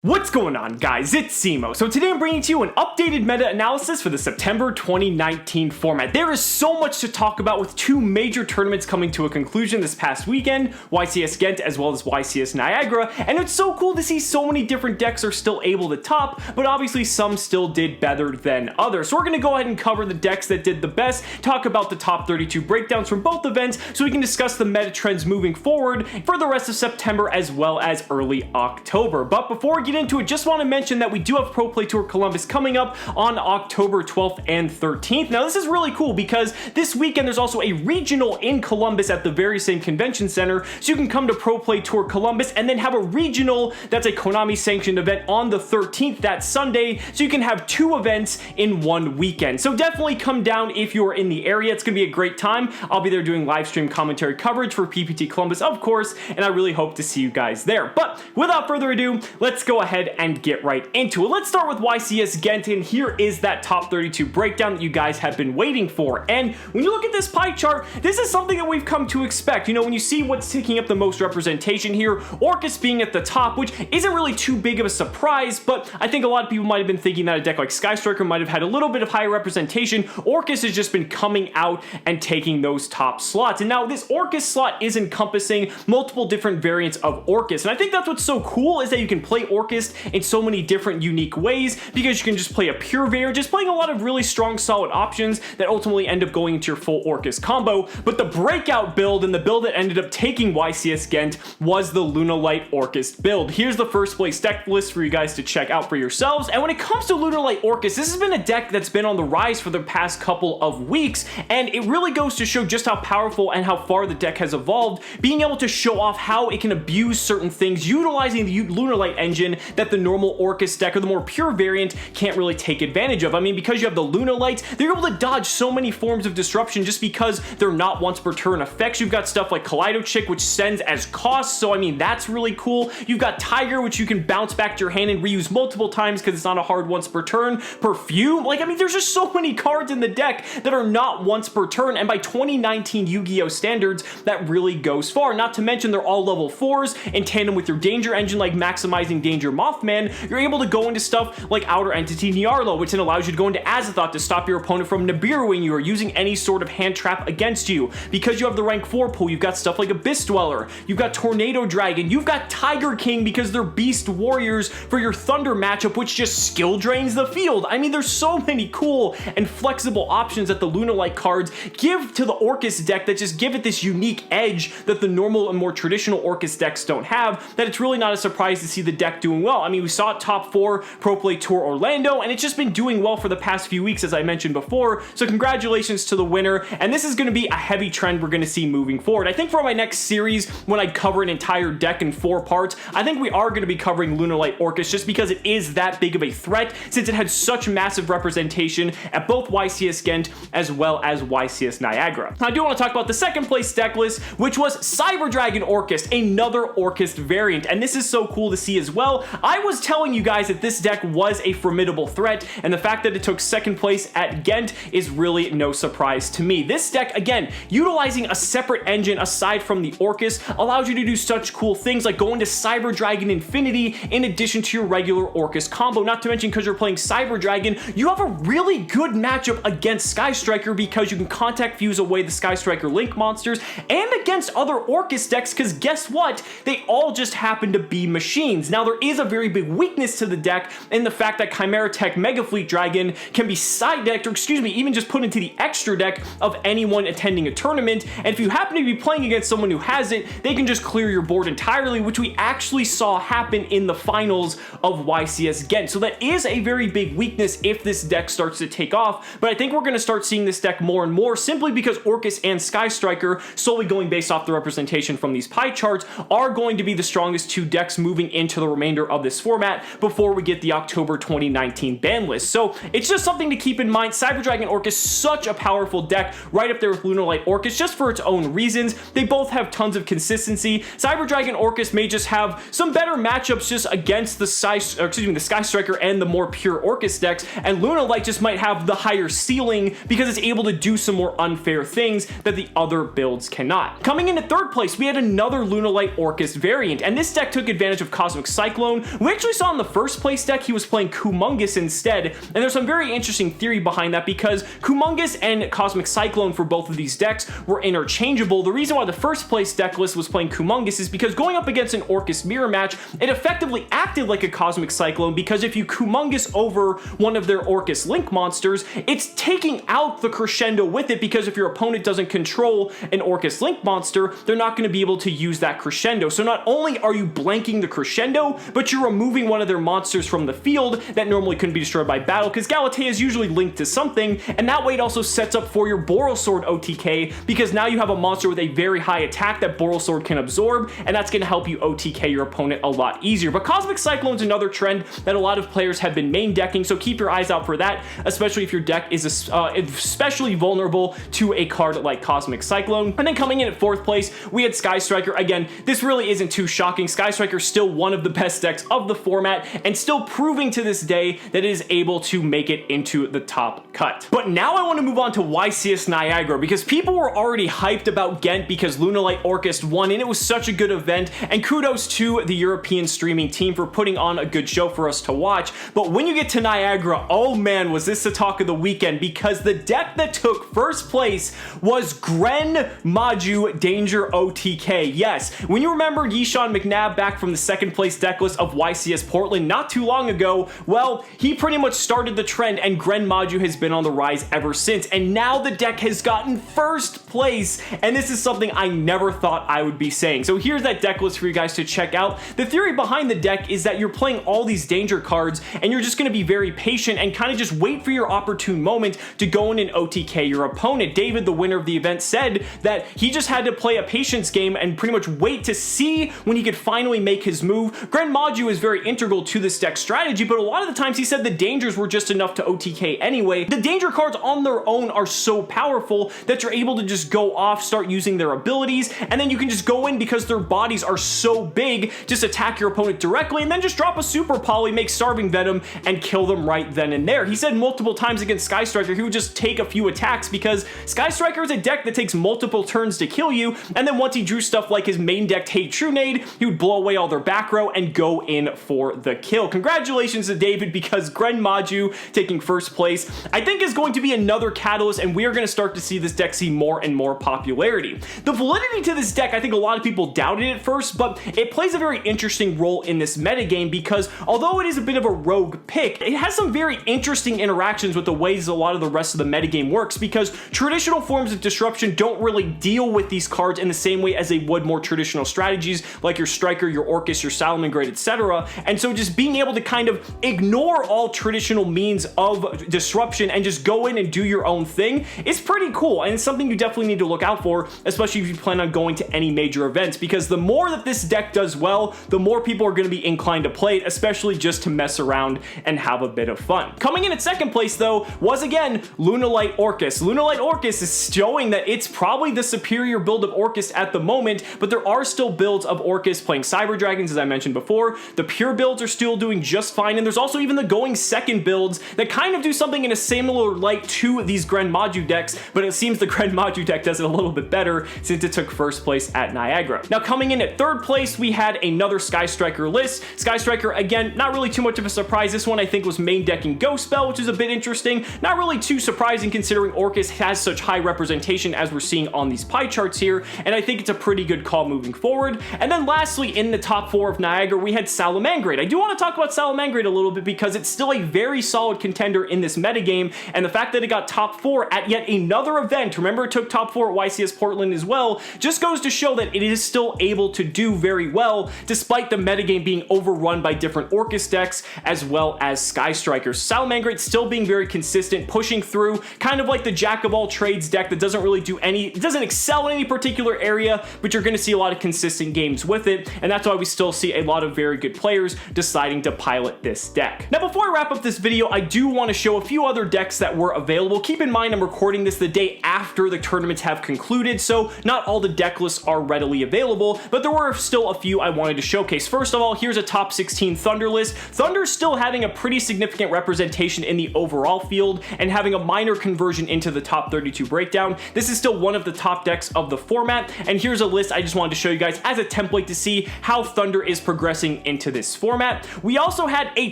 What's going on, guys? It's Cimoooooooo. So today I'm bringing to you an updated meta-analysis for the September 2019 format. There is so much to talk about with two major tournaments coming to a conclusion this past weekend, YCS Ghent as well as YCS Niagara, and it's so cool to see so many different decks are still able to top, but obviously some still did better than others. So we're going to go ahead and cover the decks that did the best, talk about the top 32 breakdowns from both events, so we can discuss the meta trends moving forward for the rest of September as well as early October. But before we get into it, just want to mention that we do have Pro Play Tour Columbus coming up on October 12th and 13th. Now this is really cool because this weekend there's also a regional in Columbus at the very same convention center, so you can come to Pro Play Tour Columbus and then have a regional that's a Konami sanctioned event on the 13th, that Sunday, so you can have two events in one weekend. So definitely come down if you're in the area. It's gonna be a great time. I'll be there doing live stream commentary coverage for PPT Columbus, of course, and I really hope to see you guys there. But without further ado, let's go ahead and get right into it. Let's start with YCS Ghent, and here is that top 32 breakdown that you guys have been waiting for. And when you look at this pie chart, this is something that we've come to expect. You know, when you see what's taking up the most representation here, Orcus being at the top, which isn't really too big of a surprise, but I think a lot of people might have been thinking that a deck like Sky Striker might have had a little bit of higher representation. Orcus has just been coming out and taking those top slots. And now this Orcus slot is encompassing multiple different variants of Orcus. And I think that's what's so cool, is that you can play Orcus in so many different unique ways, because you can just play a pure variant, just playing a lot of really strong solid options that ultimately end up going into your full Orcus combo. But the breakout build, and the build that ended up taking YCS Ghent, was the Lunalight Orcus build. Here's the first place deck list for you guys to check out for yourselves. And when it comes to Lunalight Orcus, this has been a deck that's been on the rise for the past couple of weeks, and it really goes to show just how powerful and how far the deck has evolved, being able to show off how it can abuse certain things utilizing the Lunalight engine that the normal Orcus deck or the more pure variant can't really take advantage of. I mean, because you have the Lunalight, they're able to dodge so many forms of disruption just because they're not once per turn effects. You've got stuff like Kaleido Chick, which sends as cost, so I mean, that's really cool. You've got Tiger, which you can bounce back to your hand and reuse multiple times because it's not a hard once per turn. Perfume, like, I mean, there's just so many cards in the deck that are not once per turn, and by 2019 Yu-Gi-Oh! Standards, that really goes far. Not to mention, they're all level 4s in tandem with your danger engine, like maximizing Danger Mothman. You're able to go into stuff like Outer Entity Nyarlo, which then allows you to go into Azathoth to stop your opponent from Nibiruing you or using any sort of hand trap against you. Because you have the rank 4 pool, you've got stuff like Abyss Dweller, you've got Tornado Dragon, you've got Tiger King because they're Beast Warriors for your Thunder matchup, which just skill drains the field. I mean, there's so many cool and flexible options that the Lunalight cards give to the Orcus deck that just give it this unique edge that the normal and more traditional Orcus decks don't have, that it's really not a surprise to see the deck doing well. I mean, we saw it top 4 Pro Play Tour Orlando, and it's just been doing well for the past few weeks, as I mentioned before, so congratulations to the winner, and this is going to be a heavy trend we're going to see moving forward. I think for my next series, when I cover an entire deck in 4 parts, I think we are going to be covering Lunalight Orcus just because it is that big of a threat, since it had such massive representation at both YCS Ghent as well as YCS Niagara. Now, I do want to talk about the second place deck list, which was Cyber Dragon Orcus, another Orcus variant, and this is so cool to see as well. I was telling you guys that this deck was a formidable threat, and the fact that it took second place at Ghent is really no surprise to me. This deck, again, utilizing a separate engine aside from the Orcus, allows you to do such cool things like go into Cyber Dragon Infinity in addition to your regular Orcus combo. Not to mention, because you're playing Cyber Dragon, you have a really good matchup against Sky Striker because you can contact fuse away the Sky Striker Link monsters, and against other Orcus decks, because guess what? They all just happen to be machines. Now, there is a very big weakness to the deck in the fact that Chimera Tech Mega Fleet Dragon can be side decked, or excuse me, even just put into the extra deck of anyone attending a tournament, and if you happen to be playing against someone who has it, they can just clear your board entirely, which we actually saw happen in the finals of YCS Ghent. So that is a very big weakness if this deck starts to take off, but I think we're going to start seeing this deck more and more simply because Orcus and Sky Striker, solely going based off the representation from these pie charts, are going to be the strongest two decks moving into the remainder of this format before we get the October 2019 ban list. So it's just something to keep in mind. Cyber Dragon Orcus, such a powerful deck, right up there with Lunalight Orcus, just for its own reasons. They both have tons of consistency. Cyber Dragon Orcus may just have some better matchups just against the Sky Striker and the more pure Orcus decks, and Lunalight just might have the higher ceiling because it's able to do some more unfair things that the other builds cannot. Coming into third place, we had another Lunalight Orcus variant, and this deck took advantage of Cosmic Cyclone Cyclone. We actually saw in the first place deck he was playing Cimoooooooo instead, and there's some very interesting theory behind that because Cimoooooooo and Cosmic Cyclone for both of these decks were interchangeable. The reason why the first place deck list was playing Cimoooooooo is because going up against an Orcust mirror match, it effectively acted like a Cosmic Cyclone because if you Cimoooooooo over one of their Orcust Link monsters, it's taking out the Crescendo with it because if your opponent doesn't control an Orcust Link monster, they're not going to be able to use that Crescendo. So not only are you blanking the Crescendo, but you're removing one of their monsters from the field that normally couldn't be destroyed by battle because Galatea is usually linked to something, and that way it also sets up for your Borosword OTK because now you have a monster with a very high attack that Borosword can absorb, and that's going to help you OTK your opponent a lot easier. But Cosmic Cyclone's another trend that a lot of players have been main decking, so keep your eyes out for that, especially if your deck is especially vulnerable to a card like Cosmic Cyclone. And then coming in at 4th place, we had Sky Striker. Again, this really isn't too shocking. Sky Striker is still one of the best decks of the format and still proving to this day that it is able to make it into the top cut. But now I want to move on to YCS Niagara because people were already hyped about Ghent because Lunalight Orcust won and it was such a good event, and kudos to the European streaming team for putting on a good show for us to watch. But when you get to Niagara, oh man, was this the talk of the weekend because the deck that took first place was Gren Maju Danger OTK. Yes, when you remember Yishan McNabb back from the 2nd place deck list of YCS Portland not too long ago, well, he pretty much started the trend and Gren Maju has been on the rise ever since, and now the deck has gotten first place, and this is something I never thought I would be saying. So here's that deck list for you guys to check out. The theory behind the deck is that you're playing all these danger cards and you're just going to be very patient and kind of just wait for your opportune moment to go in and OTK your opponent. David, the winner of the event, said that he just had to play a patience game and pretty much wait to see when he could finally make his move. Gren Maju is very integral to this deck strategy, but a lot of the times he said the dangers were just enough to OTK anyway. The danger cards on their own are so powerful that you're able to just go off, start using their abilities, and then you can just go in because their bodies are so big, just attack your opponent directly and then just drop a super poly, make Starving Venom, and kill them right then and there. He said multiple times against Sky Striker he would just take a few attacks because Sky Striker is a deck that takes multiple turns to kill you, and then once he drew stuff like his main deck Hey True Nade, he would blow away all their back row and go in for the kill. Congratulations to David because Gren Maju taking first place I think is going to be another catalyst, and we are going to start to see this deck see more and more popularity. The validity to this deck, I think a lot of people doubted at first, but it plays a very interesting role in this metagame because although it is a bit of a rogue pick, it has some very interesting interactions with the ways a lot of the rest of the metagame works because traditional forms of disruption don't really deal with these cards in the same way as they would more traditional strategies like your Striker, your Orcust, your Salamangreat, etc. And so just being able to kind of ignore all traditional means of disruption and just go in and do your own thing is pretty cool, and it's something you definitely need to look out for, especially if you plan on going to any major events, because the more that this deck does well, the more people are going to be inclined to play it, especially just to mess around and have a bit of fun. Coming in at 2nd place though was again Lunalight Orcust. Lunalight Orcust is showing that it's probably the superior build of Orcust at the moment, but there are still builds of Orcust playing Cyber Dragons, as I mentioned before. The pure builds are still doing just fine, and there's also even the going second builds that kind of do something in a similar light to these Gren Maju decks, but it seems the Gren Maju deck does it a little bit better since it took first place at Niagara. Now coming in at 3rd place, we had another Sky Striker list. Sky Striker, again, not really too much of a surprise. This one I think was main decking Ghost Spell, which is a bit interesting. Not really too surprising considering Orcust has such high representation as we're seeing on these pie charts here, and I think it's a pretty good call moving forward. And then lastly, in the top 4 of Niagara, we had Salamangreat. I do want to talk about Salamangreat a little bit because it's still a very solid contender in this metagame, and the fact that it got top 4 at yet another event, remember it took top 4 at YCS Portland as well, just goes to show that it is still able to do very well despite the metagame being overrun by different Orcust decks as well as Sky Strikers. Salamangreat still being very consistent, pushing through, kind of like the jack of all trades deck that doesn't really do any, it doesn't excel in any particular area, but you're going to see a lot of consistent games with it, and that's why we still see a lot of very good players deciding to pilot this deck. Now before I wrap up this video, I do want to show a few other decks that were available. Keep in mind I'm recording this the day after the tournaments have concluded, so not all the deck lists are readily available, but there were still a few I wanted to showcase. First of all, here's a top 16 Thunder list. Thunder's still having a pretty significant representation in the overall field and having a minor conversion into the top 32 breakdown. This is still one of the top decks of the format, and here's a list I just wanted to show you guys as a template to see how Thunder is progressing progressing into this format. We also had a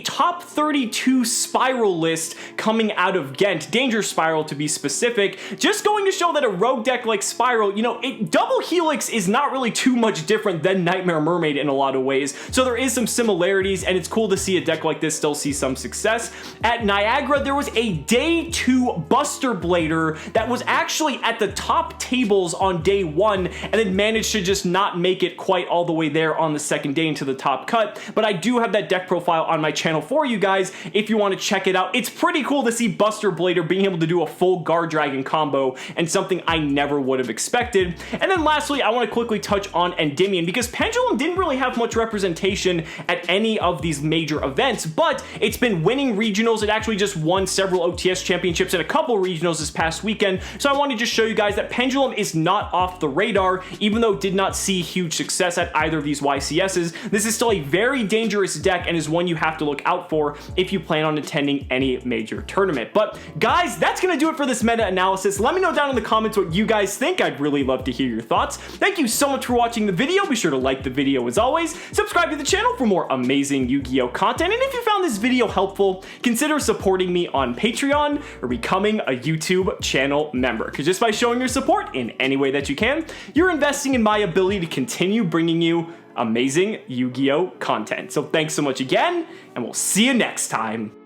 top 32 spiral list coming out of Ghent, Danger Spiral to be specific, just going to show that a rogue deck like Spiral, you know, double Helix is not really too much different than Nightmare Mermaid in a lot of ways, so there is some similarities, and it's cool to see a deck like this still see some success. At Niagara, there was a day 2 Buster Blader that was actually at the top tables on day 1, and then managed to just not make it quite all the way there on the second day into the top cut, but I do have that deck profile on my channel for you guys if you want to check it out. It's pretty cool to see Buster Blader being able to do a full Guard Dragon combo, and something I never would have expected. And then lastly, I want to quickly touch on Endymion, because Pendulum didn't really have much representation at any of these major events, but it's been winning regionals. It actually just won several OTS championships and a couple regionals this past weekend, so I want to just show you guys that Pendulum is not off the radar, even though it did not see huge success at either of these YCSs. This is still a very dangerous deck and is one you have to look out for if you plan on attending any major tournament. But guys, that's going to do it for this meta analysis. Let me know down in the comments what you guys think. I'd really love to hear your thoughts. Thank you so much for watching the video. Be sure to like the video as always. Subscribe to the channel for more amazing Yu-Gi-Oh content. And if you found this video helpful, consider supporting me on Patreon or becoming a YouTube channel member. Because just by showing your support in any way that you can, you're investing in my ability to continue bringing you amazing Yu-Gi-Oh content. So thanks so much again, and we'll see you next time.